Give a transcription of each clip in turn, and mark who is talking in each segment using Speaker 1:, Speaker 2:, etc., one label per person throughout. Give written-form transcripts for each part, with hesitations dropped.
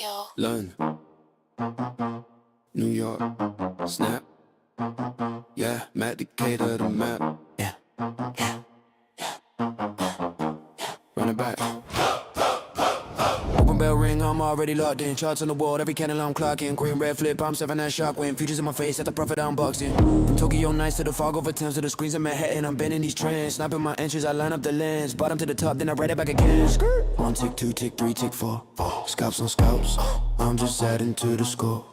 Speaker 1: Tokyo,
Speaker 2: London, New York, Snap, yeah, Macdicator the map, yeah, run it back. Open bell ring, I'm already locked in. Charts on the wall, every candle I'm clocking. Green, red flip, I'm 7 that shock win. Futures in my face, at the profit I'm boxing. From Tokyo nights to the fog over Thames to the screens in Manhattan, I'm bending these trends. Snapping my inches, I line up the lens. Bottom to the top, then I write it back again. 1 tick, 2 tick, 3 tick, 4. Scalps on scalps, I'm just adding to the score.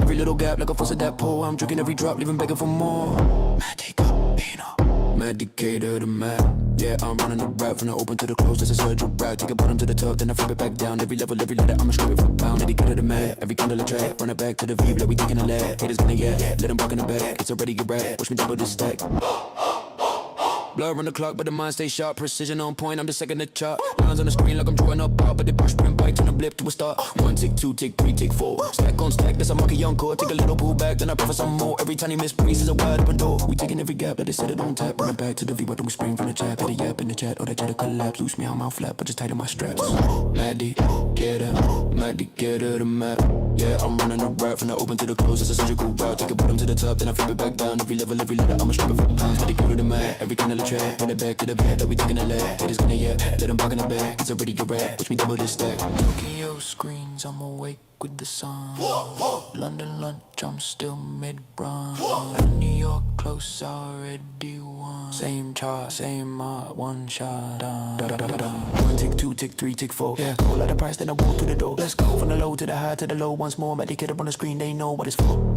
Speaker 2: Every little gap like a faucet that pull. I'm drinking every drop, leaving begging for more. Macdicator the map. Yeah, I'm running the rap from the open to the close. That's a surgery route. Take a bottom to the top, then I flip it back down. Every level, every letter, I'ma strip it for a pound. Macdicator the map. Every candle a track. Run it back to the V, like we taking a lap. Haters gonna let them walk in the back. It's already a rap. Watch me double this stack. Blur on the clock, but the mind stays sharp. Precision on point, I'm the second to chart. Lines on the screen like I'm drawing up out, but they push sprint bike, turn a blip to a start. 1 tick, 2 tick, 3 tick, 4. Stack on stack, that's a monkey on core. Take a little pull back, then I prefer some more. Every time you miss breeze is a wide open door. We taking every gap that they said it on tap. Run it back to the V, why don't we spring from the chat? Had a yap in the chat, or that chatter collapse. Loose me on my flap, but just tighten my straps. Macdicator the map. Yeah, I'm running the rap from the open to the close. That's a surgical route. Take a bottom to the top, then I flip it back down. Every level, every letter, I'ma strip it for pounds. Macdicator the map. Every candle a track. Run it back to the bed that we taking a lap. Haters gonna let them walk in the back. It's already a rap. Watch me double this stack. Tokyo screens, I'm awake with the sun. London lunch, I'm still mid-run. New York close, already won. Same chart, same mark, one shot done. 1 tick, 2 tick, 3 tick, 4. Yeah, roll out the price, then I walk through the door. Let's go from the low to the high to the low once more. Macdicator on the screen, they know what it's for.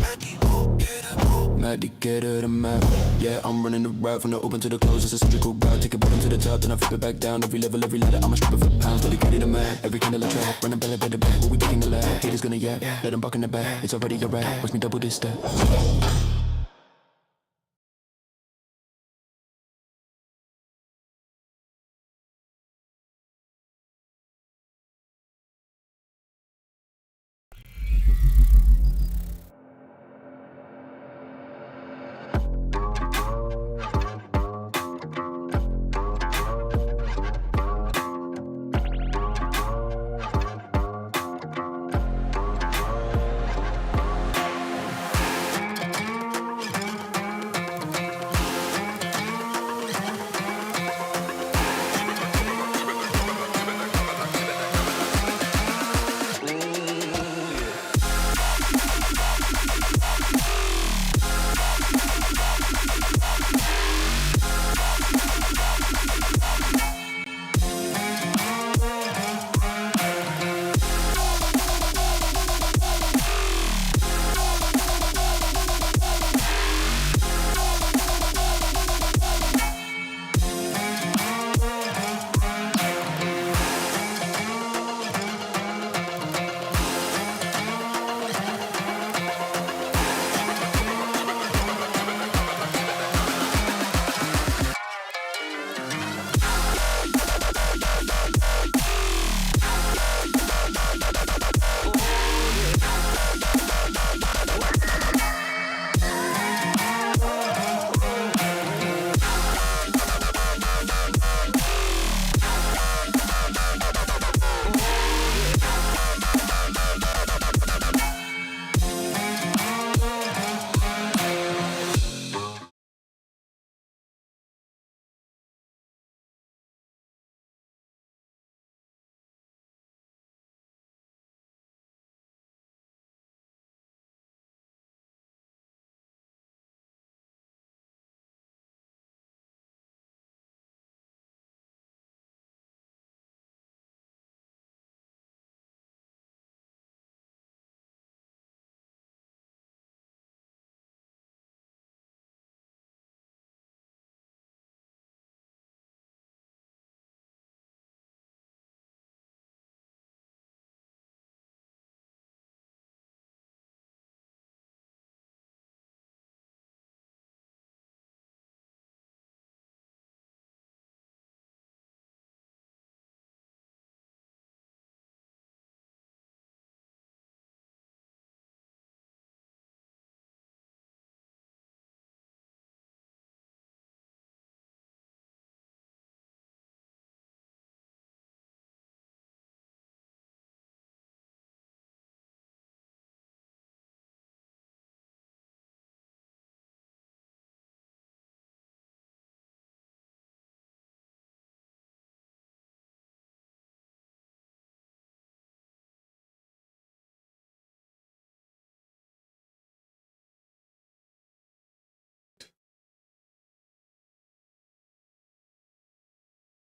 Speaker 2: Macdicator the map. Yeah, I'm running the rap from the open to the close. It's a surgical route. Take a bottom to the top, then I flip it back down. Every level, every letter, I'ma strip it for pounds. Macdicator the map. Every candle a track. Running belly, belly, back. We taking the lap. Haters gonna yap. Let them buck in the back. It's already a rap. Watch me double this step.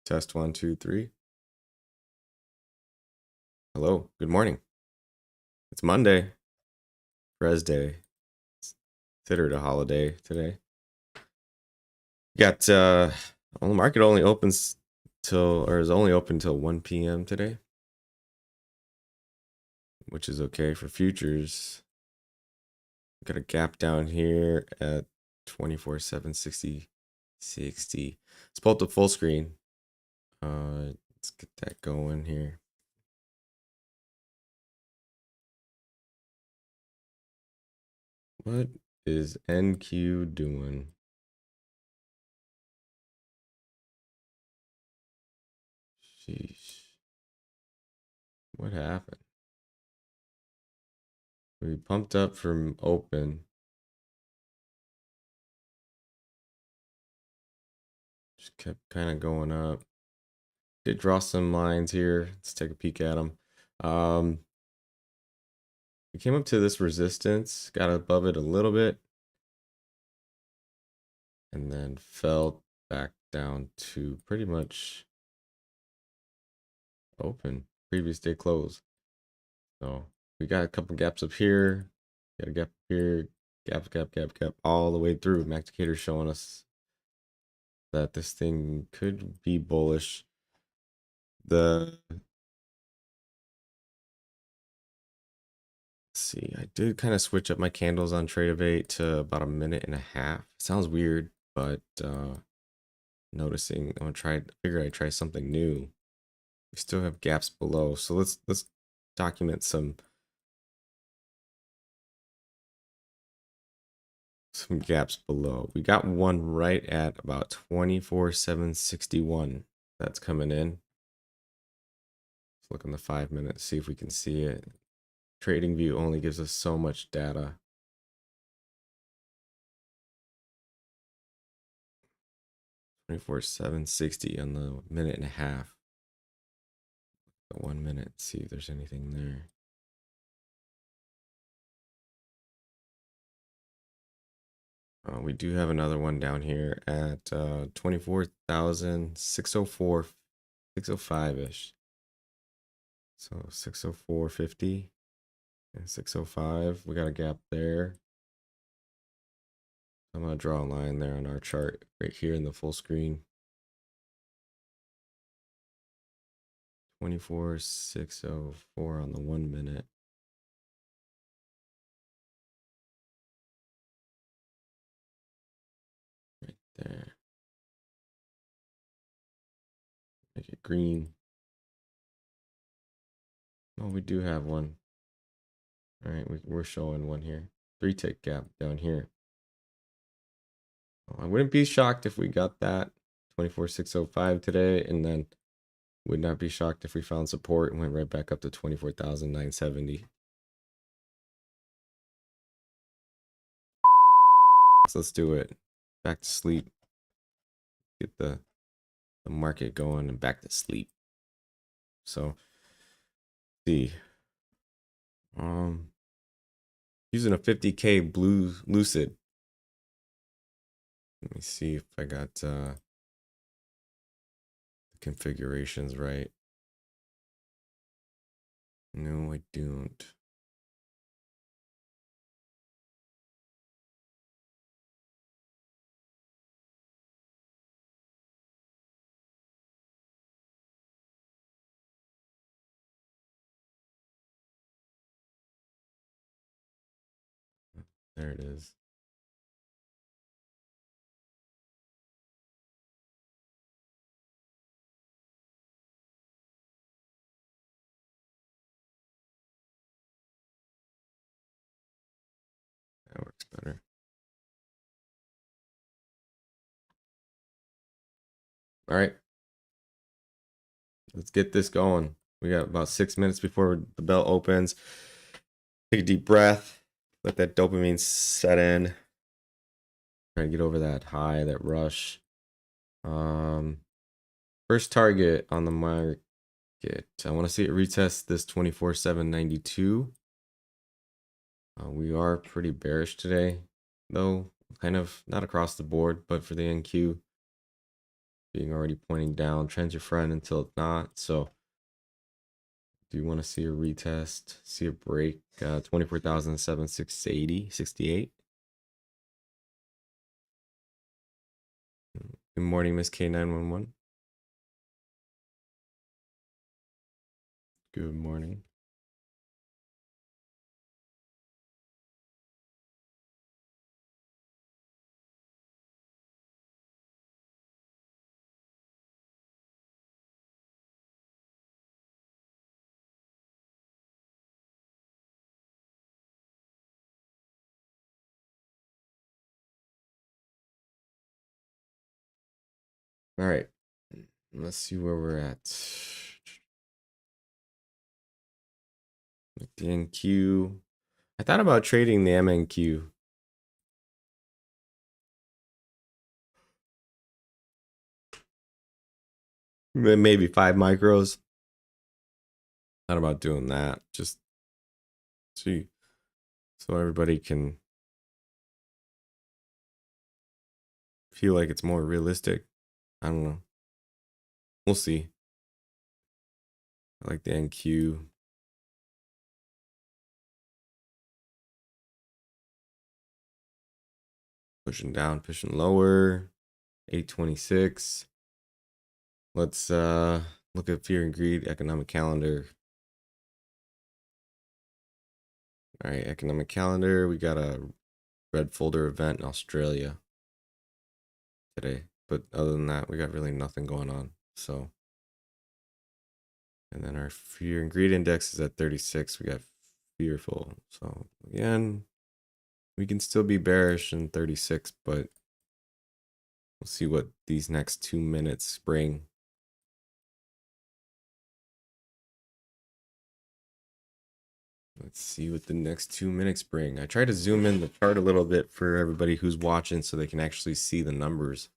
Speaker 1: Test 1, 2, 3. Hello, good morning. It's Monday, Res Day. It's considered a holiday today. Got well, the market only opens till, or is only open till 1 p.m. today, which is okay for futures. Got a gap down here at 24/760 60. Let's pull up the full screen. Let's get that going here. What is NQ doing? Sheesh. What happened? We pumped up from open. Just kept kind of going up. Did draw some lines here. Let's take a peek at them. We came up to this resistance, got above it a little bit, and then fell back down to pretty much open, previous day close. So we got a couple gaps up here, got a gap here, gap, all the way through. Macdicator showing us that this thing could be bullish. Let's see, I did kind of switch up my candles on Trade-ALEXTWB to about 1.5 minutes. Sounds weird, but noticing I'm gonna figure I'd try something new. We still have gaps below, so let's document some gaps below. We got one right at about 24/761. That's coming in. Let's look on the 5 minutes, see if we can see it. Trading View only gives us so much data. 24/760 on the 1.5 minutes. The 1 minute, see if there's anything there. We do have another one down here at 24,604, 605-ish. So 604.50 and 605. We got a gap there. I'm gonna draw a line there on our chart right here in the full screen. 24,604 on the 1 minute. Right there. Make it green. Oh, we do have one. All right, we're showing one here. 3-tick gap down here. I wouldn't be shocked if we got that 24,605 today, and then would not be shocked if we found support and went right back up to 24,970. So let's do it. Back to sleep. Get the market going and back to sleep. So see. Using a 50K blue lucid. Let me see if I got the configurations right. No, I don't. There it is. That works better. All right. Let's get this going. We got about 6 minutes before the bell opens. Take a deep breath. Let that dopamine set in. Try to get over that high, that rush. First target on the market. I want to see it retest this 24,792. We are pretty bearish today, though. Kind of not across the board, but for the NQ. being already pointing down. Trend's your friend until it's not. So do you want to see a retest, see a break? 24,680, 68. Good morning, Miss K911. Good morning. All right, let's see where we're at. The NQ. I thought about trading the MNQ. Maybe 5 micros. Thought about doing that. Just see, so everybody can feel like it's more realistic. I don't know. We'll see. I like the NQ. Pushing down, pushing lower. 826. Let's look at fear and greed economic calendar. All right, economic calendar. We got a red folder event in Australia today, but other than that, we got really nothing going on. So, and then our fear and greed index is at 36. We got fearful. So again, we can still be bearish in 36, but we'll see what these next 2 minutes bring. Let's see what the next 2 minutes bring. I try to zoom in the chart a little bit for everybody who's watching so they can actually see the numbers.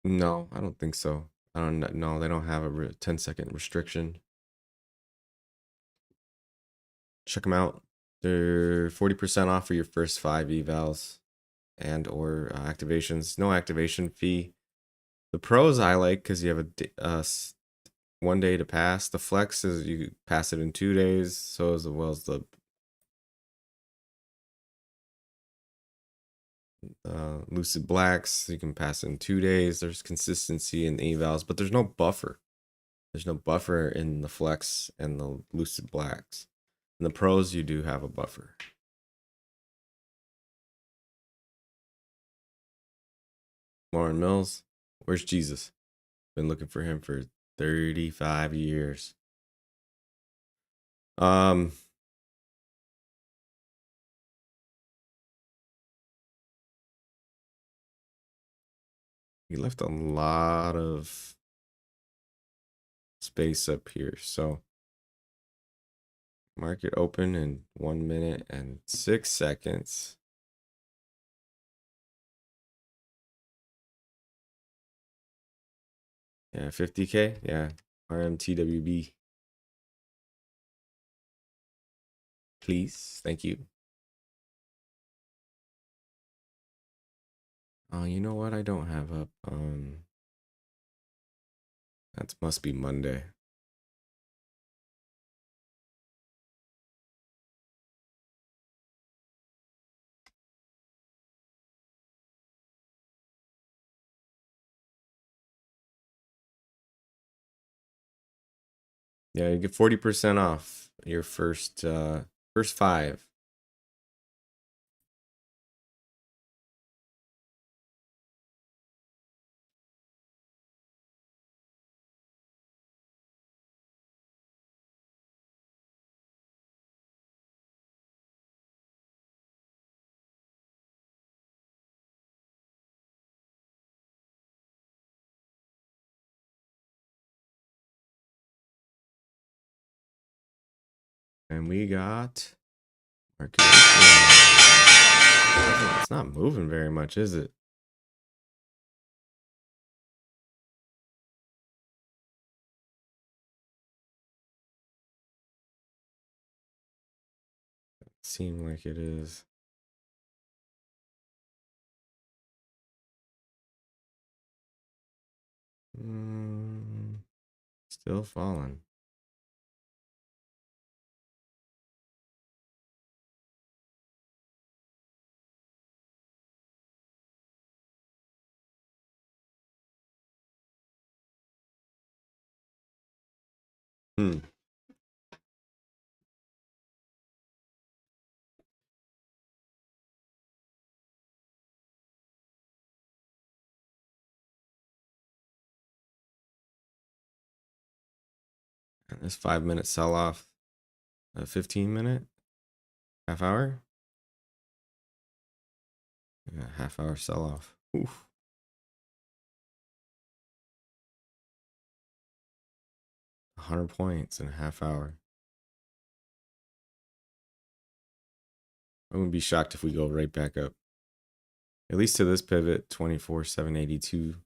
Speaker 1: No, I don't think so. I don't know. They don't have a 10-second restriction. Check them out. They're 40% off for your first 5 evals and or activations. No activation fee. The pros I like because you have a 1 day to pass. The flex is you pass it in 2 days. So as well as the lucid blacks, you can pass in 2 days. There's consistency in the evals, but there's no buffer. There's no buffer in the flex and the lucid blacks. In the pros, you do have a buffer. Lauren Mills, where's Jesus? Been looking for him for 35 years. He left a lot of space up here. So market open in 1 minute and 6 seconds. Yeah, 50K. Yeah, RMTWB. Please, thank you. Oh, you know what? I don't have up. That must be Monday. Yeah, you get 40% off your first 5. And we got market. It's not moving very much, is it? Seem like it is. Still falling. Hmm. And this 5-minute sell off, a 15-minute, half hour. Yeah, half hour sell off. Oof. 100 points in a half hour. I wouldn't be shocked if we go right back up. At least to this pivot, 24,782.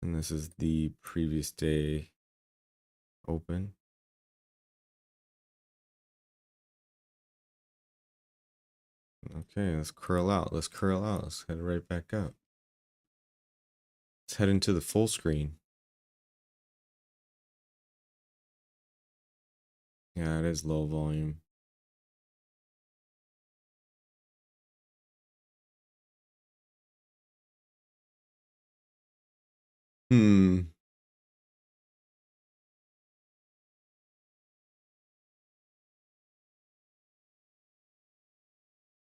Speaker 1: And this is the previous day open. Okay, let's curl out. Let's curl out. Let's head right back up. Let's head into the full screen. Yeah, it is low volume.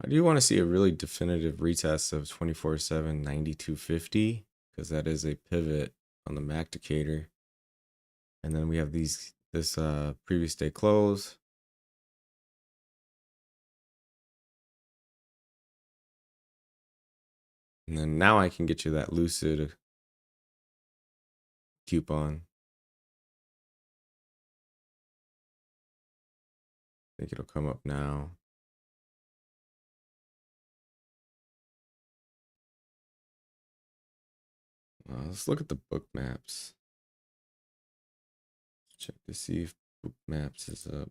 Speaker 1: I do want to see a really definitive retest of 24/7 9250 because that is a pivot on the Macdicator. And then we have this previous day close. And then now I can get you that Lucid coupon. I think it'll come up now. Let's look at the book maps. Check to see if book maps is up.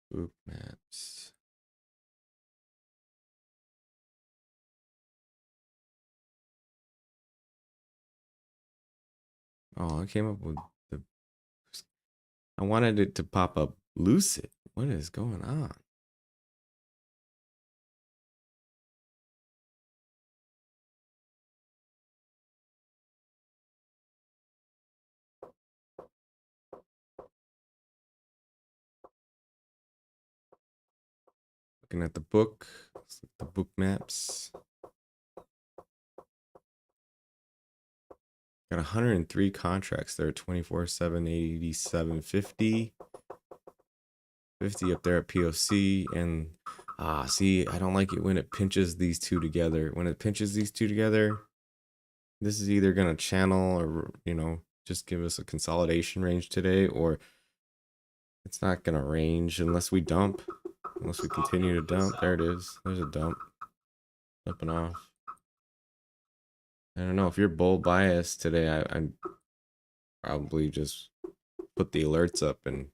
Speaker 1: Book maps. Oh, I came up with the. I wanted it to pop up Lucid. What is going on? Looking at the book, the book maps. Got 103 contracts there, 24/7 87.50. 50 up there at POC, and see, I don't like it when it pinches these two together. When it pinches these two together, this is either gonna channel or just give us a consolidation range today, or it's not gonna range unless we dump. Unless we continue to dump. There it is. There's a dump. Dumping off. I don't know if you're bull biased today. I'm probably just put the alerts up and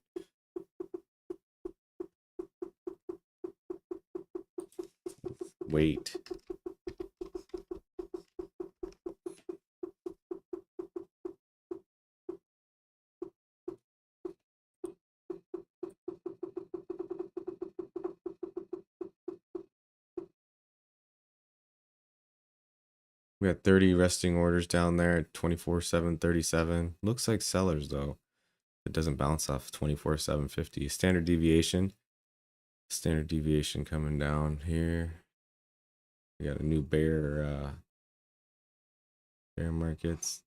Speaker 1: wait. We got 30 resting orders down there at 24/7 Looks like sellers though. It doesn't bounce off 24/7 Standard deviation. Standard deviation coming down here. We got a new bear markets.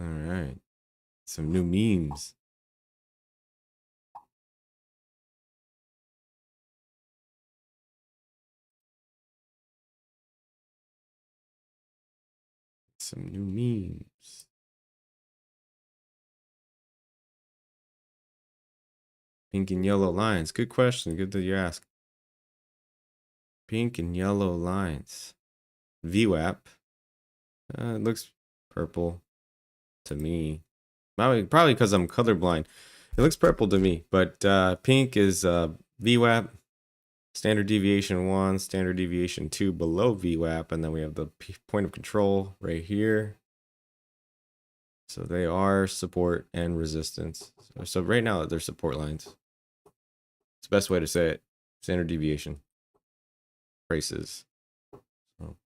Speaker 1: All right. Some new memes. Some new memes. Pink and yellow lines. Good question. Good that you asked. pink and yellow lines. VWAP. It looks purple to me. Probably because I'm colorblind. It looks purple to me, but pink is VWAP, standard deviation 1, standard deviation 2 below VWAP, and then we have the point of control right here. So they are support and resistance. So right now they're support lines. It's the best way to say it. Standard deviation. Prices. So.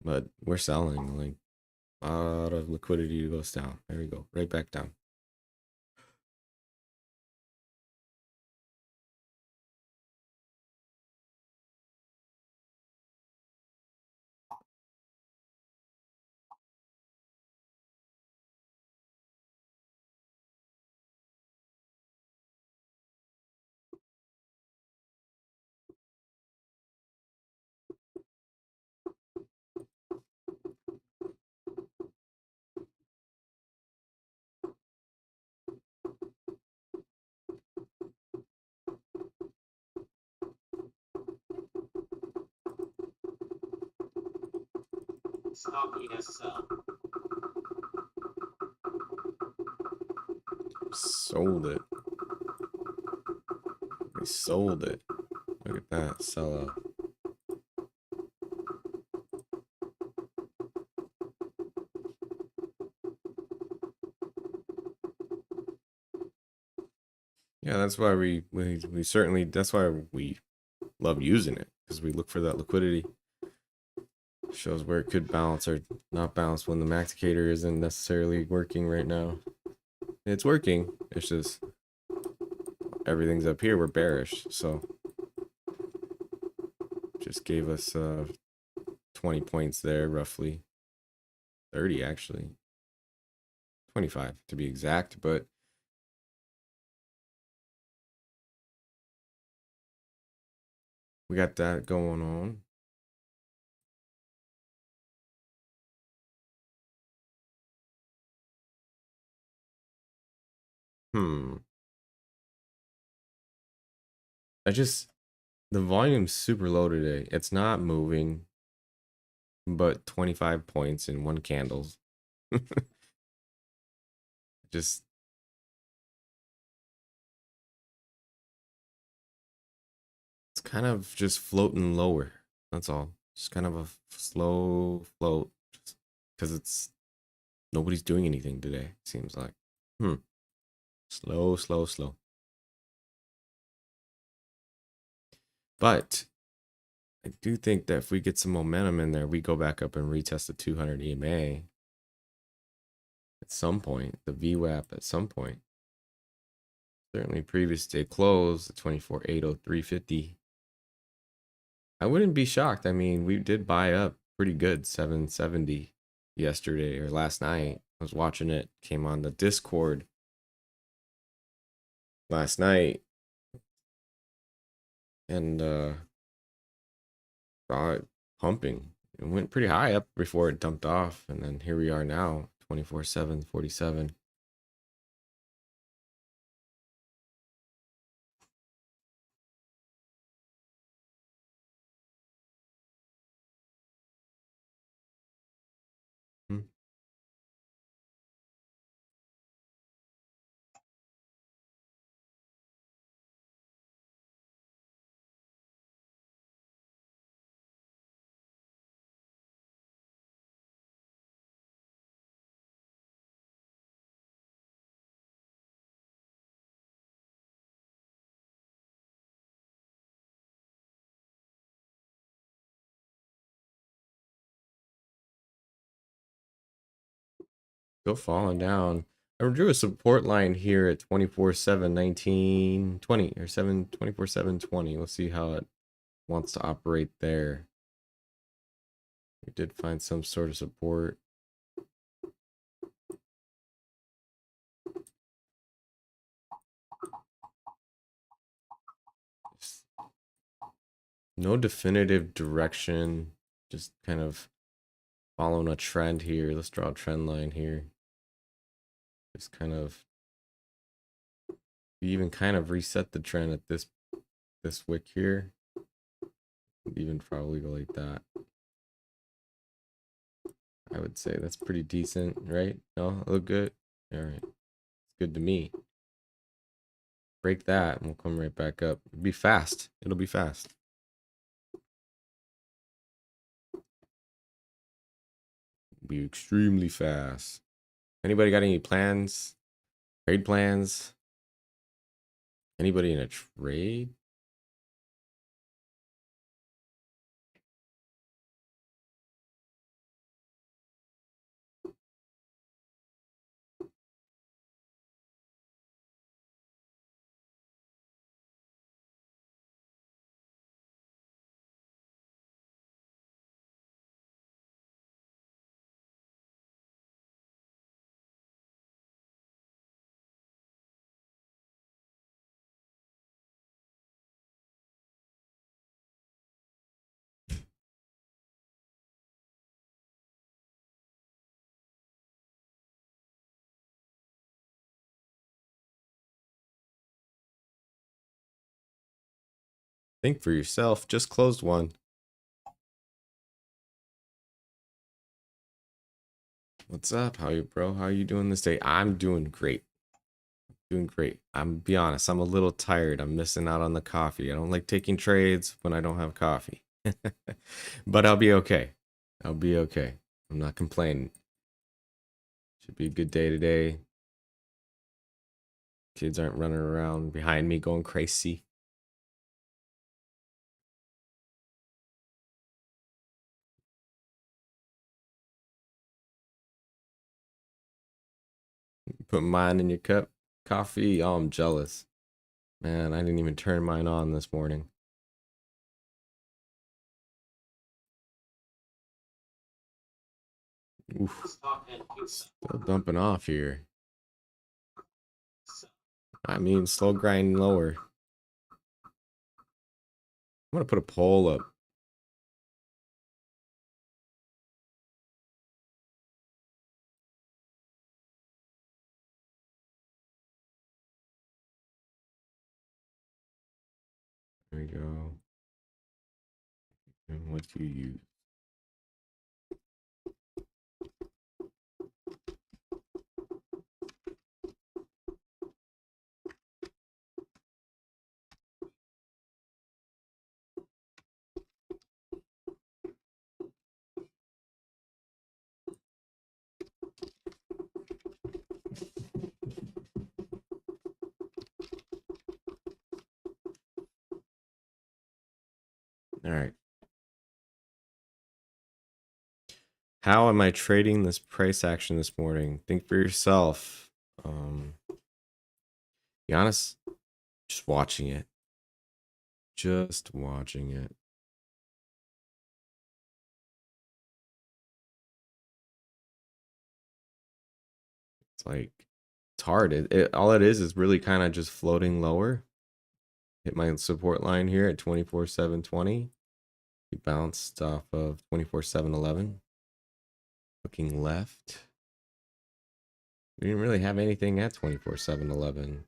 Speaker 1: But we're selling, like, a lot of liquidity goes down. There we go, right back down. Sold it. We sold it. Look at that sell off. Yeah, that's why we certainly, that's why we love using it, because we look for that liquidity. Shows where it could bounce or not bounce when the Macdicator isn't necessarily working right now. It's working, it's just everything's up here, we're bearish, so just gave us 20 points there, roughly 30 actually, 25 to be exact, but we got that going on. The volume's super low today. It's not moving, but 25 points in one candles. Just it's kind of just floating lower. That's all. Just kind of a slow float, just because it's nobody's doing anything today. Seems like slow, slow, slow. But I do think that if we get some momentum in there, we go back up and retest the 200 EMA at some point, the VWAP at some point. Certainly previous day close, the 24.80350. I wouldn't be shocked. I mean, we did buy up pretty good, 770 yesterday or last night. I was watching it, came on the Discord last night, and saw it pumping. It went pretty high up before it dumped off, and then here we are now, 24.747. Still falling down. I drew a support line here at 24.71920 or 24.720. We'll see how it wants to operate there. We did find some sort of support. No definitive direction, just kind of following a trend here. Let's draw a trend line here. Just kind of, we even kind of reset the trend at this this wick here. Even probably go like that. I would say that's pretty decent, right? No, it look good. All right, it's good to me. Break that, and we'll come right back up. It'll be fast. It'll be fast. Be extremely fast. Anybody got any plans? Trade plans? Anybody in a trade? Think for yourself. Just closed one. What's up? How you, bro? How are you doing this day? I'm doing great. Doing great. I'm be honest, I'm a little tired. I'm missing out on the coffee. I don't like taking trades when I don't have coffee. But I'll be okay. I'll be okay. I'm not complaining. Should be a good day today. Kids aren't running around behind me going crazy. Put mine in your cup. Coffee. Oh, I'm jealous. Man, I didn't even turn mine on this morning. Oof. Still dumping off here. I mean, slow grind lower. I'm gonna put a poll up. There we go. And what do you use? All right. How am I trading this price action this morning? Think for yourself. Be honest, just watching it. Just watching it. It's like, it's hard. All it is really kind of just floating lower. Hit my support line here at 24,720. We bounced off of 24,711. Looking left. We didn't really have anything at 24,711.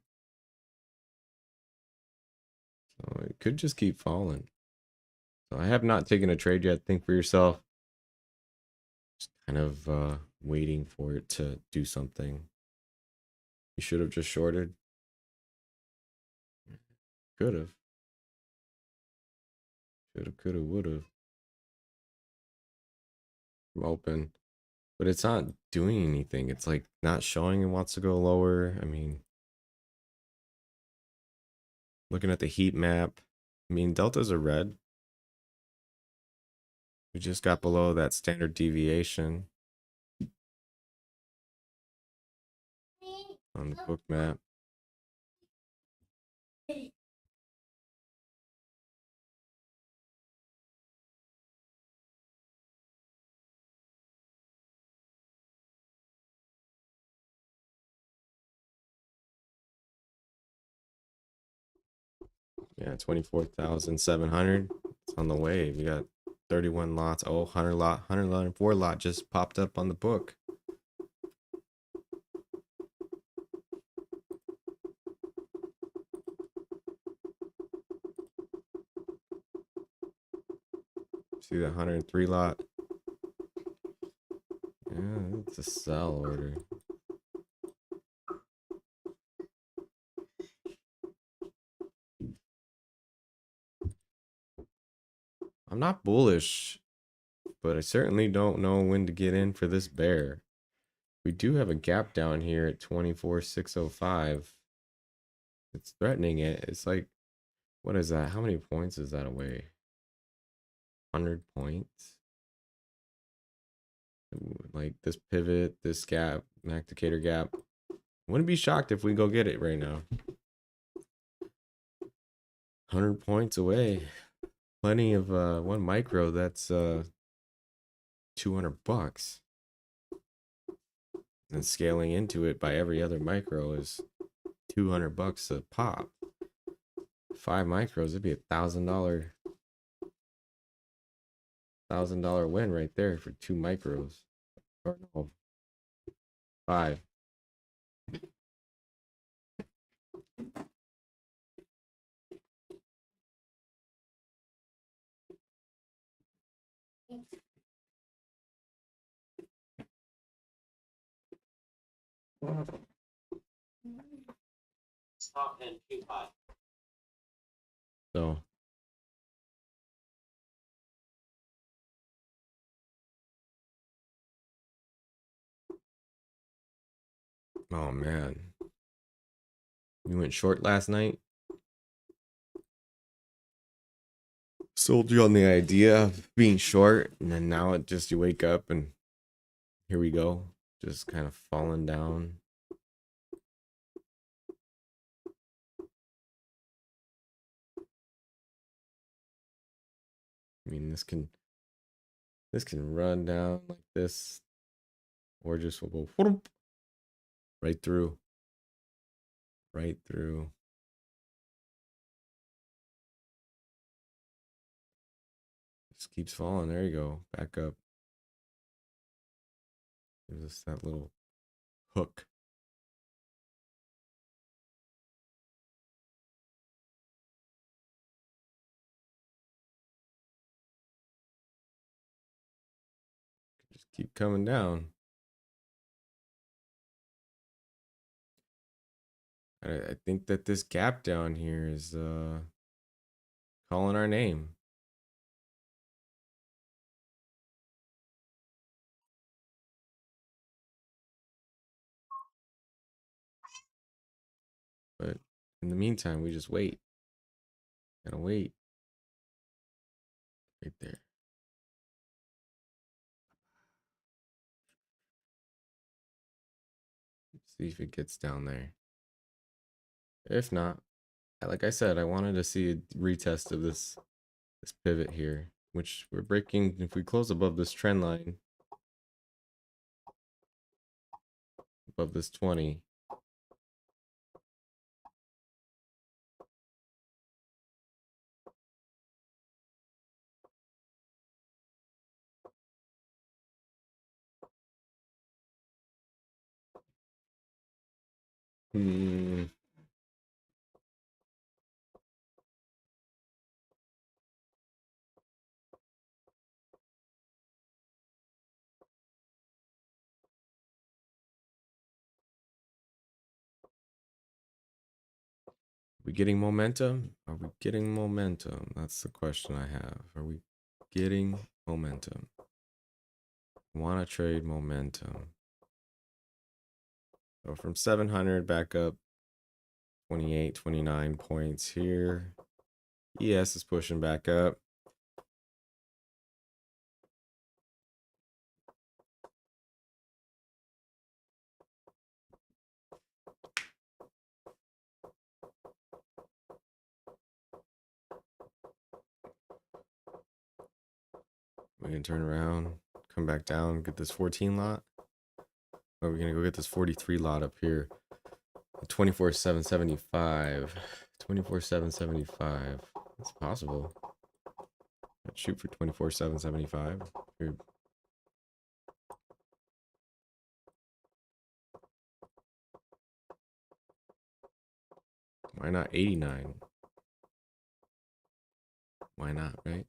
Speaker 1: So it could just keep falling. So I have not taken a trade yet. Think for yourself. Just kind of waiting for it to do something. You should have just shorted. Could have. Should have, could have, would have. I'm open. But it's not doing anything. It's like not showing it wants to go lower. I mean, looking at the heat map. I mean, deltas are red. We just got below that standard deviation on the book map. Yeah, 24,700. It's on the way. We got 31 lots. Oh, 100 lot, 104 lot just popped up on the book. See that 103 lot? Yeah, it's a sell order. I'm not bullish, but I certainly don't know when to get in for this bear. We do have a gap down here at 24,605. It's threatening it. It's like, what is that? How many points is that away? 100 points? Like this pivot, this gap, Macdicator gap. Wouldn't be shocked if we go get it right now. 100 points away. Plenty of one micro, that's 200 bucks. And scaling into it by every other micro is 200 bucks a pop. 5 micros, it'd be $1,000 win right there for 2 micros. Or no, 5. So oh man. You went short last night? Sold you on the idea of being short, and then now it just, you wake up and here we go. Just kind of falling down. I mean, this can run down like this, or just will go whoop, right through. Right through. Just keeps falling. There you go. Back up. Gives us that little hook. Just keep coming down. I think that this gap down here is calling our name. But in the meantime, we just wait. Gotta wait. Right there. See if it gets down there. If not, like I said, I wanted to see a retest of this pivot here, which we're breaking. If we close above this trend line, above this 20, we getting momentum? Are we getting momentum? That's the question I have. Are we getting momentum? Want to trade momentum. So from 700 back up 28, 29 points here. ES is pushing back up. We can turn around, come back down, get this 14 lot. Or we're gonna go get this 43 lot up here. 24,775. 24,775. It's possible. Let's shoot for 24,775. Why not 89? Why not, right?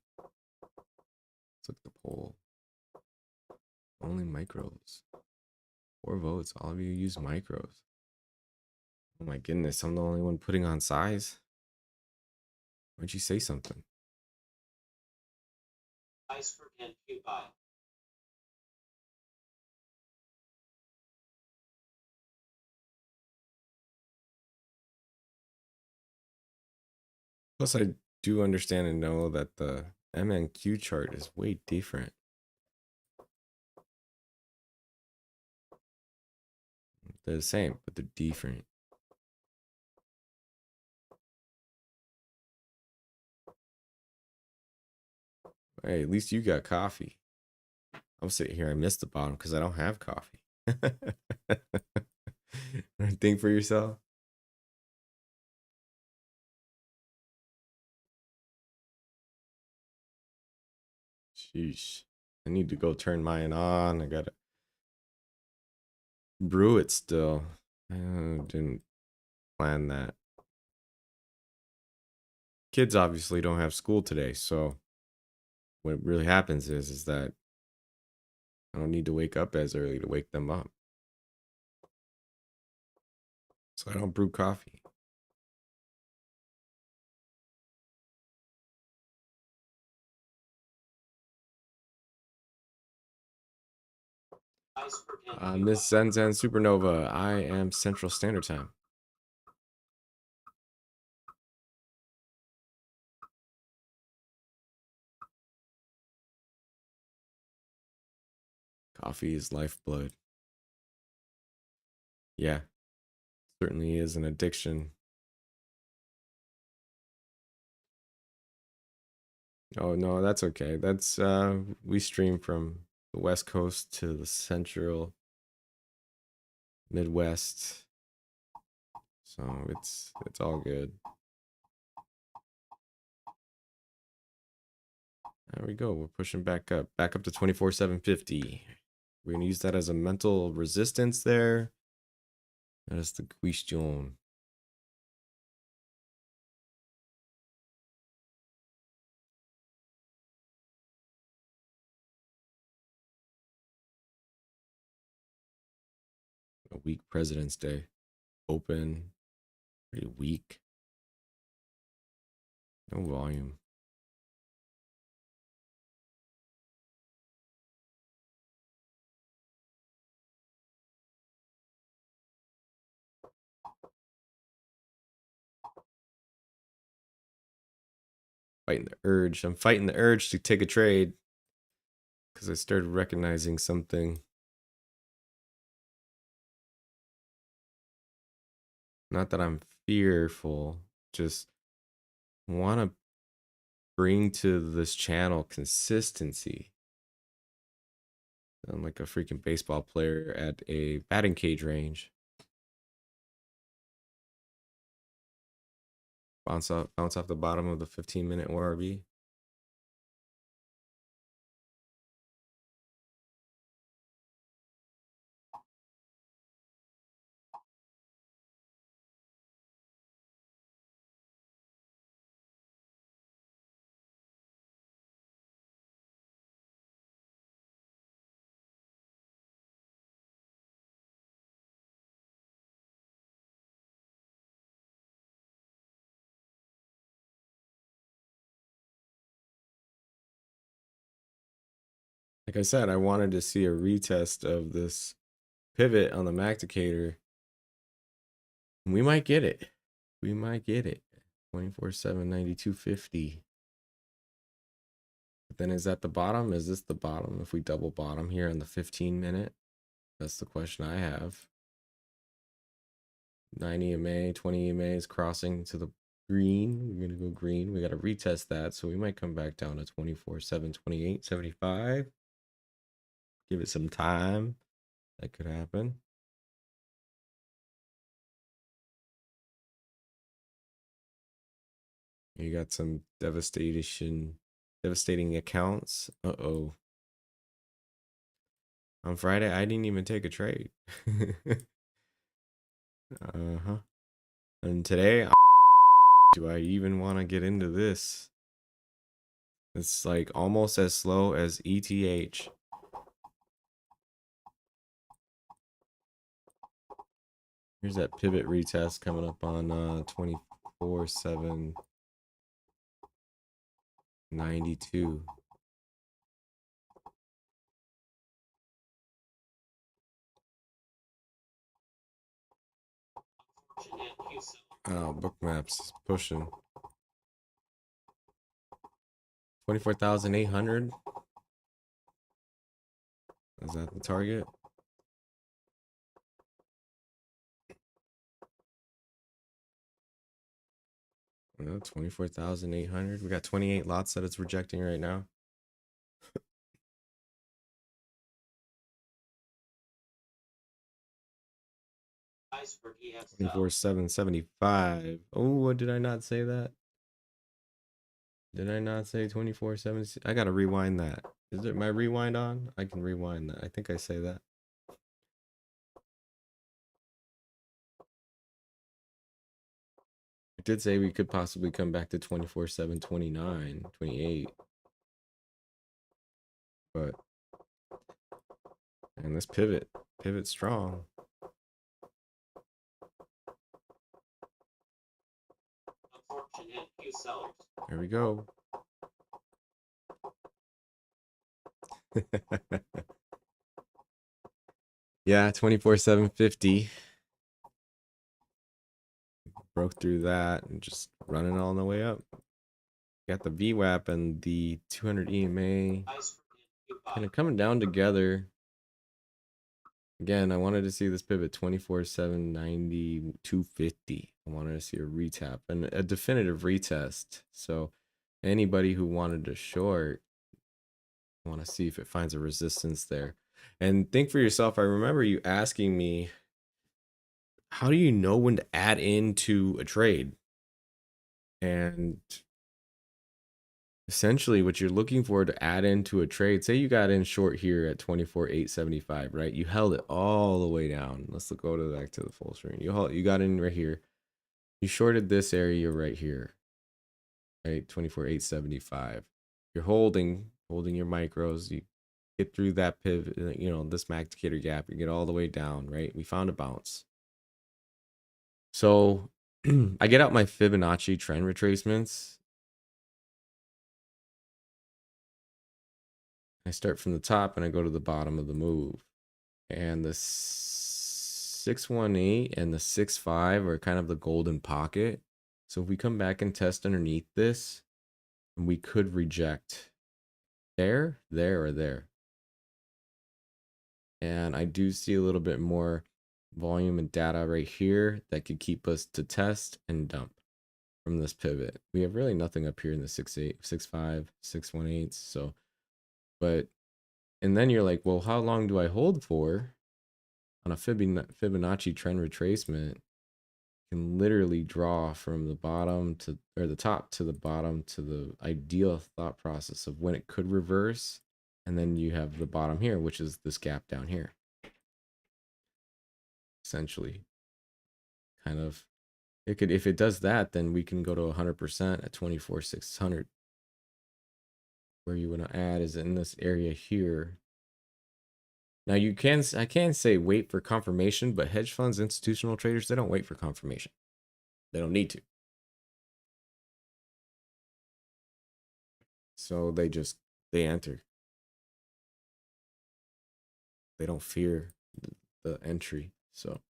Speaker 1: Let's look at the poll. Only micros. 4 votes. All of you use micros. Oh my goodness, I'm the only one putting on size. Why'd you say something?
Speaker 3: Size for Q5.
Speaker 1: Plus, I do understand and know that the MNQ chart is way different. They're the same, but they're different. Hey, at least you got coffee. I'm sitting here, I missed the bottom because I don't have coffee. Think for yourself. Sheesh. I need to go turn mine on. I gotta brew it still. I didn't plan that. Kids obviously don't have school today, so what really happens is that I don't need to wake up as early to wake them up. So I don't brew coffee. Miss Zen Zen Supernova, I am Central Standard Time. Coffee is lifeblood. Yeah, certainly is an addiction. Oh no, that's okay. That's we stream from the West Coast to the Central Midwest. So it's all good. There we go. We're pushing back up to 24,750. We're gonna use that as a mental resistance there. That is the question. A weak President's Day. Open. Pretty weak. No volume. Fighting the urge. I'm fighting the urge to take a trade because I started recognizing something. Not that I'm fearful, just want to bring to this channel consistency. I'm like a freaking baseball player at a batting cage range. Bounce off the bottom of the 15-minute ORB. Like I said, I wanted to see a retest of this pivot on the Macdicator. We might get it. We might get it. 24/7 92.50. But then is that the bottom? Is this the bottom? If we double bottom here on the 15-minute, that's the question I have. 9 EMA, 20 EMA is crossing to the green. We're gonna go green. We gotta retest that, so we might come back down to 24/7 28.75. Give it some time. That could happen. You got some devastating accounts. Uh-oh. On Friday, I didn't even take a trade. Uh-huh. And today, do I even want to get into this? It's like almost as slow as ETH. Here's that pivot retest coming up on 24/7/92. Oh, Bookmap's is pushing 24,800. Is that the target? 24,800. We got 28 lots that it's rejecting right now.
Speaker 3: For DF
Speaker 1: 24/7/75. Oh, did I not say that? Did I not say 24/7? I gotta rewind that. Is it my rewind on? I can rewind that. I think I say that. I did say we could possibly come back to 24/7/29, 28. But and this pivot strong.
Speaker 3: unfortunate few sellers.
Speaker 1: There we go. Yeah, 24/7/50. Broke through that and just running all the way up. Got the VWAP and the 200 EMA kind of coming down together. Again, I wanted to see this pivot 24/7/90 250. I wanted to see a retap and a definitive retest. So anybody who wanted to short, I want to see if it finds a resistance there. And think for yourself. I remember you asking me, how do you know when to add into a trade? And essentially what you're looking for to add into a trade, say you got in short here at 24,875, right? You held it all the way down. Let's go back to the full screen. You got in right here. You shorted this area right here, right? 24,875. You're holding your micros. You get through that pivot, this Macdicator gap. You get all the way down, right? We found a bounce. So I get out my Fibonacci trend retracements. I start from the top and I go to the bottom of the move. And the 618 and the 65 are kind of the golden pocket. So if we come back and test underneath this, we could reject there, or there. And I do see a little bit more volume and data right here that could keep us to test and dump from this pivot. We have really nothing up here in the 68, 65, 618. So, and then you're like, well, how long do I hold for? On a Fibonacci trend retracement, can literally draw from the bottom to, or the top to the bottom to the ideal thought process of when it could reverse. And then you have the bottom here, which is this gap down here. Essentially, kind of, it could, if it does that, then we can go to 100% at 24,600. Where you want to add is in this area here. Now I can say wait for confirmation, but hedge funds, institutional traders, they don't wait for confirmation. They don't need to. So they enter. They don't fear the entry. So,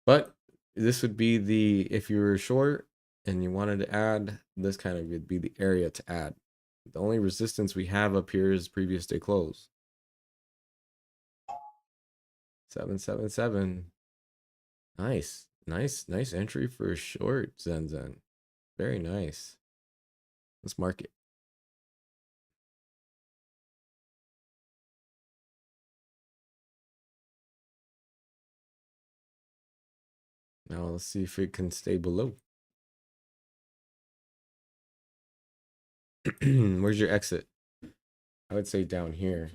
Speaker 1: but this would be if you were short and you wanted to add, this kind of would be the area to add. The only resistance we have up here is previous day close. 777. Nice entry for a short, Zen. Very nice. Let's mark it. Now let's see if it can stay below. Where's your exit? I would say down here.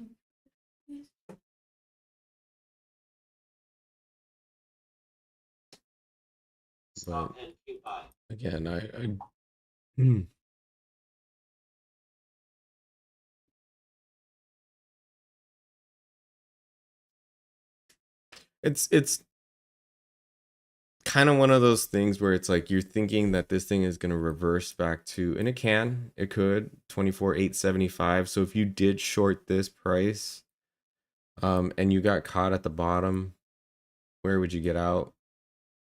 Speaker 1: But again, It's kind of one of those things where it's like you're thinking that this thing is going to reverse back to, and it could 24,875. So if you did short this price, and you got caught at the bottom, where would you get out?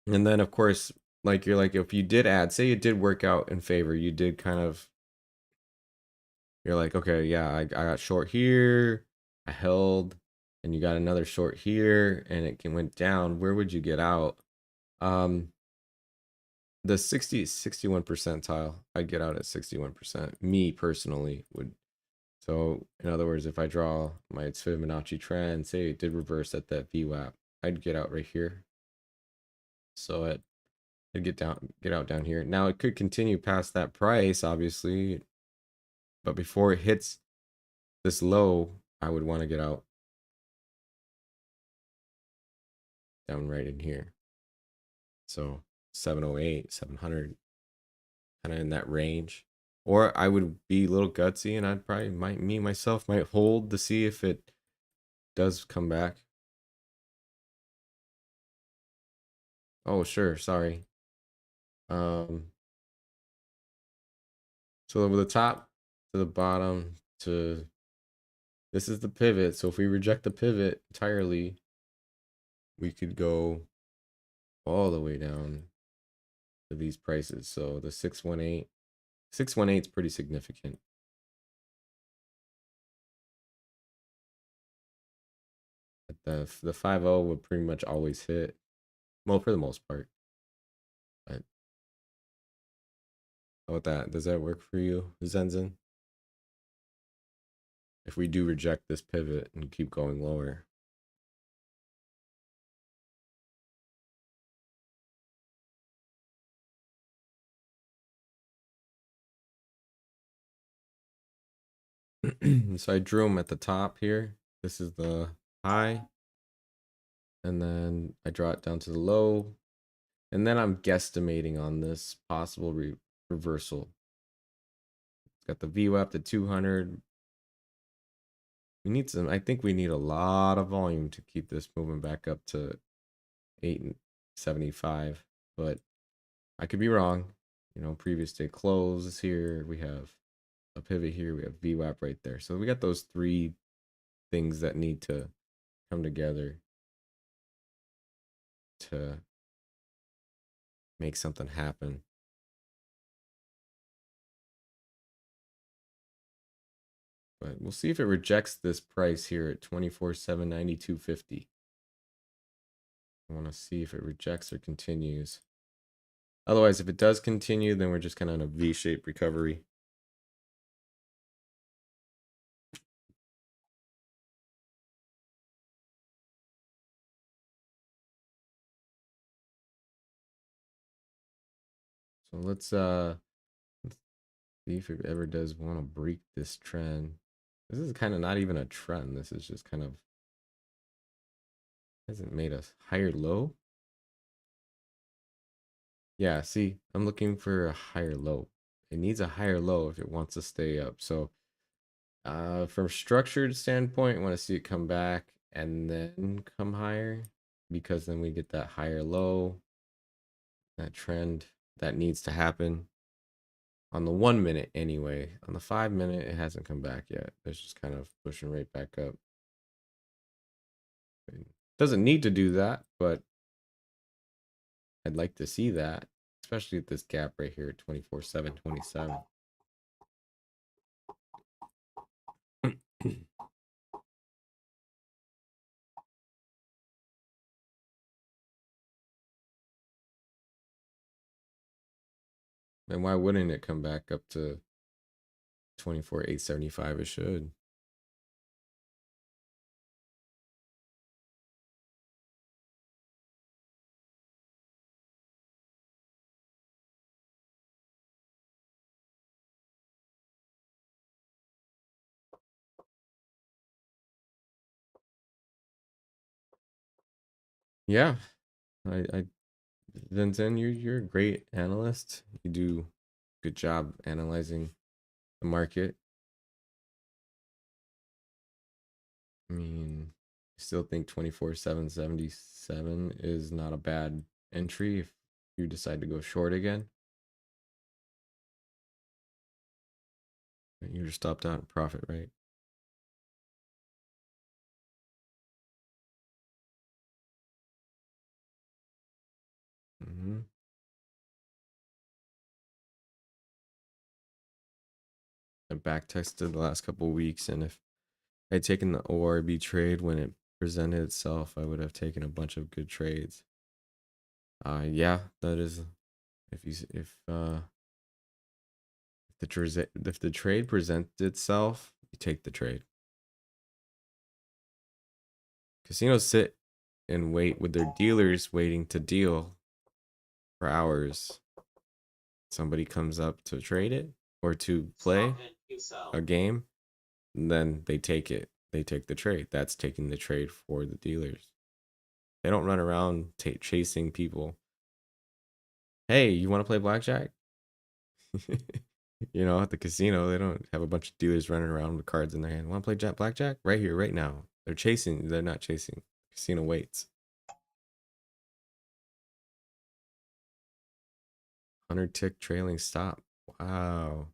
Speaker 1: And then of course, like you're like, if you did add, say it did work out in favor, you did kind of, you're like, okay, yeah, I got short here, I held, and you got another short here, and it went down. Where would you get out? The 61 percentile, I'd get out at 61%. Me personally would. So in other words, if I draw my Fibonacci trend, say it did reverse at that VWAP, I'd get out right here. So I'd get out down here. Now it could continue past that price, obviously, but before it hits this low, I would want to get out down right in here. So 708, 700, kind of in that range. Or I would be a little gutsy and I'd probably myself might hold to see if it does come back. Oh, sure, sorry. So over the top to the bottom to, this is the pivot. So if we reject the pivot entirely, we could go all the way down to these prices. So the 618 is pretty significant. But the 50 would pretty much always hit, well, for the most part. But how about that? Does that work for you, Zenzen? If we do reject this pivot and keep going lower. So I drew them at the top here. This is the high. And then I draw it down to the low. And then I'm guesstimating on this possible reversal. It's got the VWAP to 200. We need some, I think we need a lot of volume to keep this moving back up to 875. But I could be wrong. You know, previous day close is here. We have a pivot here. We have VWAP right there. So we got those three things that need to come together to make something happen. But we'll see if it rejects this price here at 24,792.50. I want to see if it rejects or continues. Otherwise, if it does continue, then we're just kind of in a V-shaped recovery. So let's see if it ever does want to break this trend. This is kind of not even a trend. This is just kind of, hasn't made a higher low. Yeah, see, I'm looking for a higher low. It needs a higher low if it wants to stay up. So from structured standpoint, I want to see it come back and then come higher, because then we get that higher low, that trend that needs to happen on the 1 minute anyway. On the 5 minute, it hasn't come back yet. It's just kind of pushing right back up. It doesn't need to do that, but I'd like to see that, especially at this gap right here at 24,727. And why wouldn't it come back up to 24,875? It should. Yeah, Vincent, you're a great analyst. You do Good job analyzing the market. I mean, I still think 24,777 is not a bad entry if you decide to go short again. You just stopped out in profit, right? Mm-hmm. I back tested the last couple of weeks, and if I had taken the ORB trade when it presented itself, I would have taken a bunch of good trades. Yeah, that is if the trade presents itself, you take the trade. Casinos sit and wait with their dealers waiting to deal for hours. Somebody comes up to trade it or to play
Speaker 3: Stop and you sell.
Speaker 1: a game, and then they take it. They take the trade. That's taking the trade for the dealers. They don't run around chasing people. Hey, you want to play blackjack? You know, at the casino, they don't have a bunch of dealers running around with cards in their hand. Want to play blackjack? Right here, right now. They're chasing. They're not chasing. Casino waits. 100 tick trailing stop. Wow.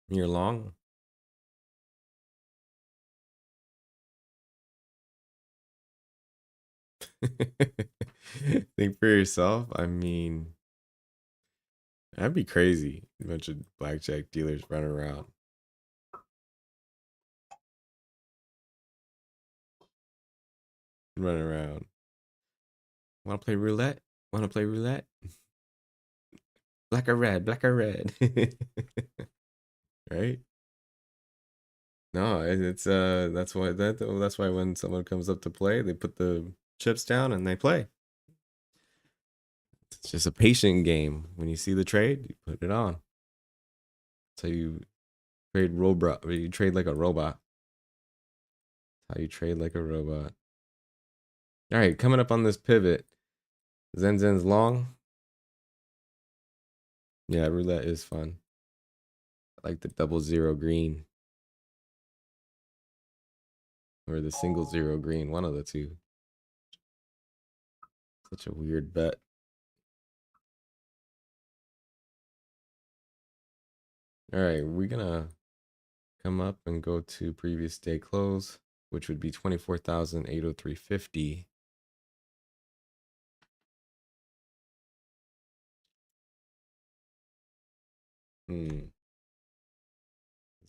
Speaker 1: You're long? Think for yourself. I mean, that'd be crazy. A bunch of blackjack dealers running around. Running around. Want to play roulette? Want to play roulette? Black or red? Black or red? Right? No, it's that's why when someone comes up to play, they put the chips down and they play. It's just a patient game. When you see the trade, you put it on. So you trade robot. You trade like a robot. How you trade like a robot. All right, coming up on this pivot. Zen's long. Yeah, roulette is fun. I like the 00 green. Or the single 0 green, one of the two. Such a weird bet. All right, we're gonna come up and go to previous day close, which would be 24,803.50.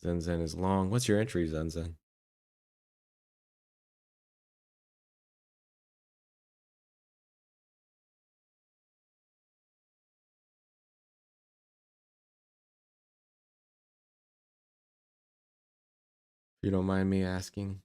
Speaker 1: Zen is long. What's your entry, Zen? If you don't mind me asking.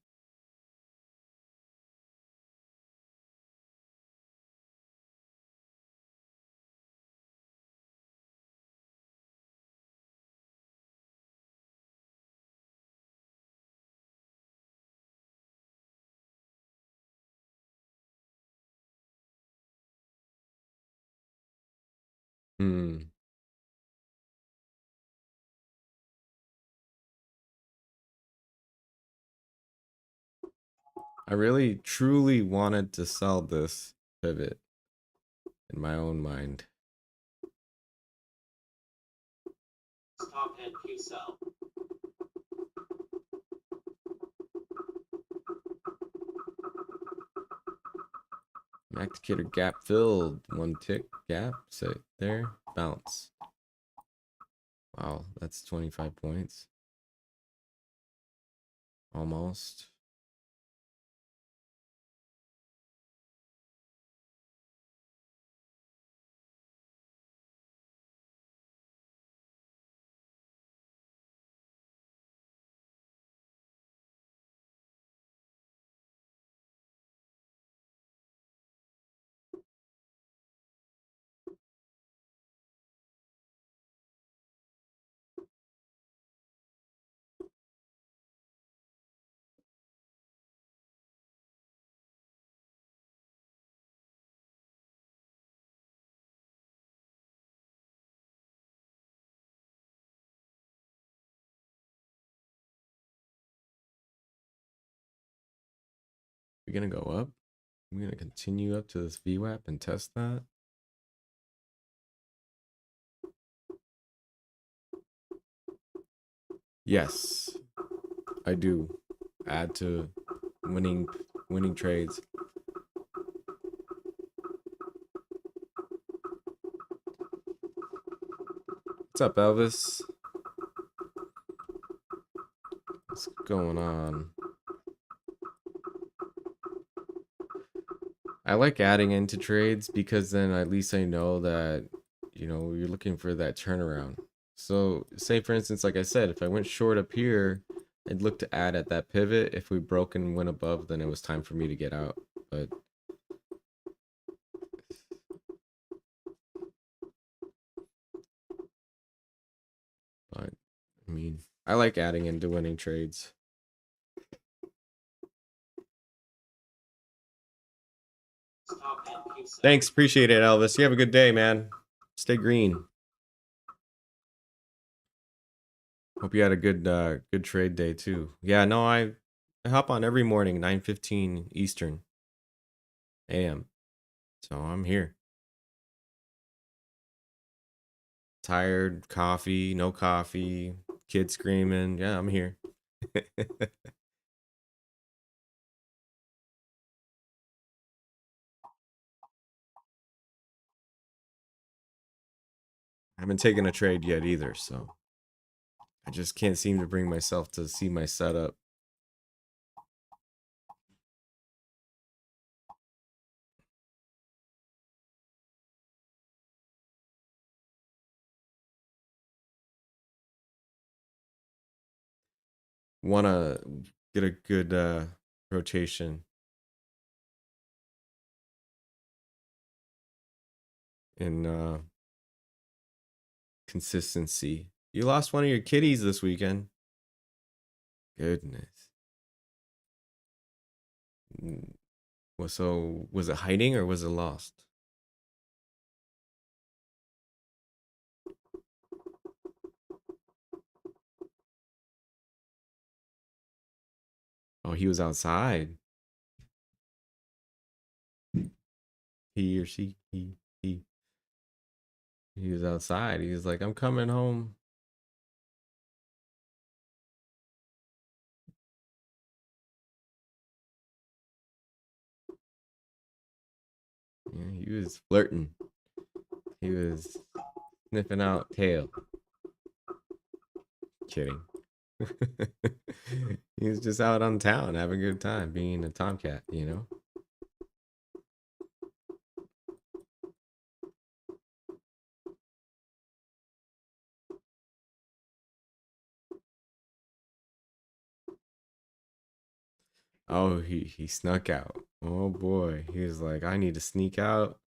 Speaker 1: I really truly wanted to sell this pivot in my own mind.
Speaker 3: Stop and you sell.
Speaker 1: Macdicator gap filled. 1 tick gap. Sit there. Bounce. Wow, that's 25 points. Almost. We're gonna go up. I'm gonna continue up to this VWAP and test that. Yes, I do. Add to winning trades. What's up, Elvis? What's going on? I like adding into trades because then at least I know that, you know, you're looking for that turnaround. So say for instance, like I said, if I went short up here, I'd look to add at that pivot. If we broke and went above, then it was time for me to get out. But I mean, I like adding into winning trades.
Speaker 3: Stop and Q cell.
Speaker 1: Thanks, appreciate it, Elvis. You have a good day, man. Stay green. Hope you had a good good trade day too. Yeah, no, I hop on every morning, 9:15 Eastern AM. So I'm here. Tired, coffee, no coffee, kids screaming. Yeah, I'm here. I haven't taken a trade yet either, so I just can't seem to bring myself to see my setup. Wanna get a good rotation in consistency. You lost one of your kitties this weekend. Goodness. Well, so was it hiding or was it lost? Oh, he was outside. He or she, he was outside. He was like, I'm coming home. Yeah, he was flirting. He was sniffing out tail. Kidding. He was just out on town having a good time being a tomcat, you know? Oh, he snuck out. Oh boy. He was like, I need to sneak out.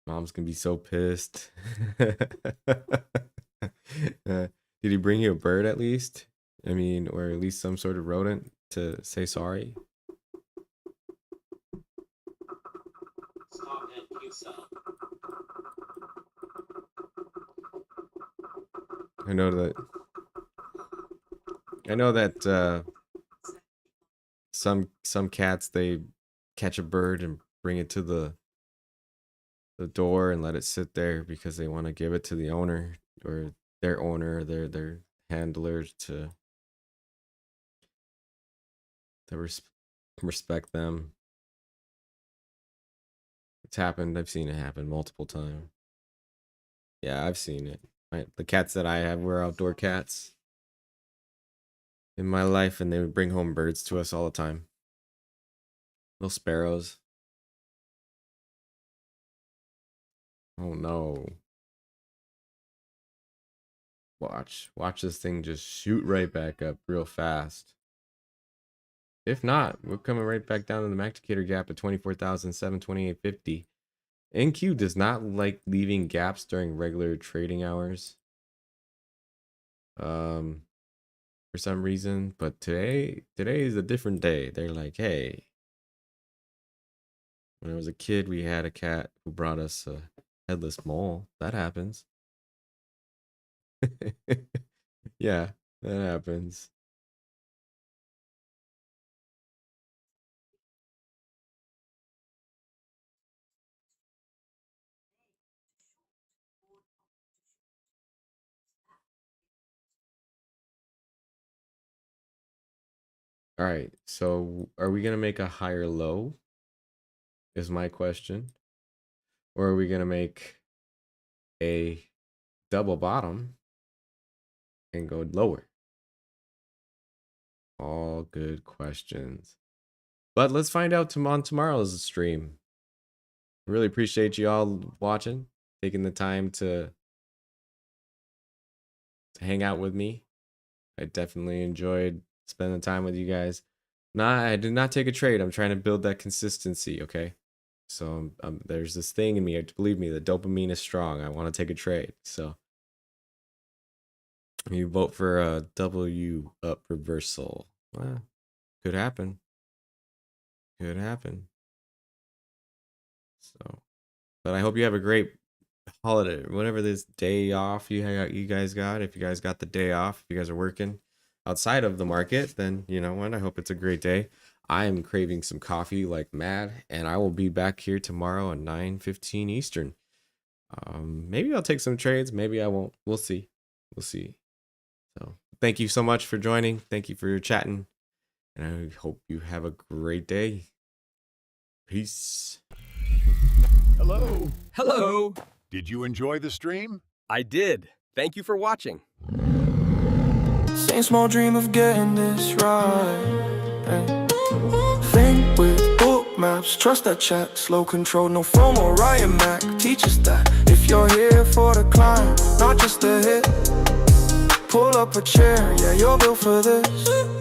Speaker 1: Mom's gonna be so pissed. Did he bring you a bird at least? I mean, or at least some sort of rodent to say sorry?
Speaker 3: Stop and Q cell.
Speaker 1: I know that some cats, they catch a bird and bring it to the door and let it sit there because they want to give it to the owner or their owner, their handlers to respect them. It's happened. I've seen it happen multiple times. Yeah, I've seen it. The cats that I have were outdoor cats in my life, and they would bring home birds to us all the time. Little sparrows. Oh no. Watch this thing just shoot right back up real fast. If not, we're coming right back down to the Macdicator gap at 24,728.50. NQ does not like leaving gaps during regular trading hours. For some reason, but today is a different day. They're like, hey, when I was a kid, we had a cat who brought us a headless mole. That happens. Yeah, that happens. All right, so are we gonna make a higher low? Is my question. Or are we gonna make a double bottom and go lower? All good questions. But let's find out on tomorrow's stream. Really appreciate you all watching, taking the time to hang out with me. I definitely enjoyed spending time with you guys. I did not take a trade. I'm trying to build that consistency, okay? So there's this thing in me, believe me, the dopamine is strong. I want to take a trade. So you vote for a W up reversal. Well, could happen. Could happen. So, but I hope you have a great holiday, whatever this day off you guys got. If you guys got the day off, if you guys are working outside of the market, then you know what? I hope it's a great day. I am craving some coffee like mad, and I will be back here tomorrow at 9:15 Eastern. Maybe I'll take some trades, maybe I won't. We'll see. We'll see. So thank you so much for joining. Thank you for chatting, and I hope you have a great day. Peace.
Speaker 4: Hello.
Speaker 5: Hello.
Speaker 4: Did you enjoy the stream?
Speaker 5: I did. Thank you for watching.
Speaker 2: Same small dream of getting this right. Hey. Think with Bookmaps, trust that chat, slow control, no FOMO. Ryan Mac teach us that if you're here for the climb, not just the hit, pull up a chair, yeah, you're built for this.